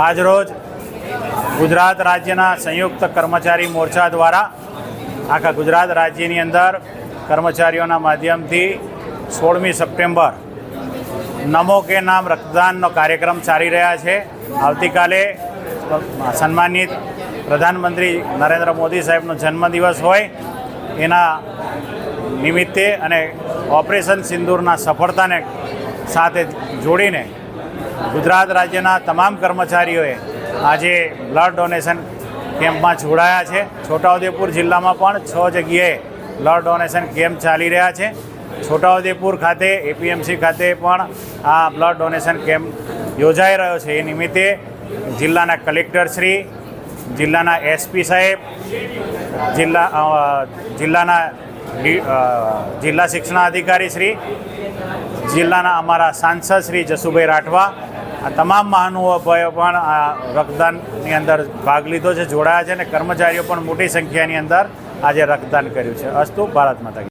આજરોજ ગુજરાત રાજ્યના સંયુક્ત કર્મચારી મોરચા દ્વારા આખા ગુજરાત રાજ્યની અંદર કર્મચારીઓના માધ્યમથી 16મી સપ્ટેમ્બર નમો કે નામ રક્તદાનનો કાર્યક્રમ ચાલી રહ્યા છે। આવતીકાલે સન્માનિત પ્રધાનમંત્રી નરેન્દ્ર મોદી સાહેબનો જન્મદિવસ હોય એના નિમિત્તે અને ઓપરેશન સિંદૂરના સફળતાને સાથે જોડીને ગુજરાત રાજ્યના તમામ કર્મચારીઓએ આજે બ્લડ ડોનેશન કેમ્પમાં જોડાયા છે। છોટાઉદેપુર જિલ્લામાં પણ 6 જગ્યાએ બ્લડ ડોનેશન કેમ્પ ચાલી રહ્યા છે। છોટાઉદેપુર ખાતે એપીએમસી ખાતે પણ આ બ્લડ ડોનેશન કેમ્પ યોજાઈ રહ્યો છે। એ નિમિત્તે જિલ્લાના કલેક્ટરશ્રી, જિલ્લાના એસપી સાહેબ, જિલ્લા શિક્ષણાધિકારી શ્રી, જિલ્લાના અમારા સાંસદ શ્રી જસુભાઈ રાઠવા, આ તમામ મહાનુભાવો પણ આ રક્તદાનની અંદર ભાગ લીધો છે, જોડાયા છે અને કર્મચારીઓ પણ મોટી સંખ્યાની અંદર આજે રક્તદાન કર્યું છે। અસ્તુ ભારત માતા કી।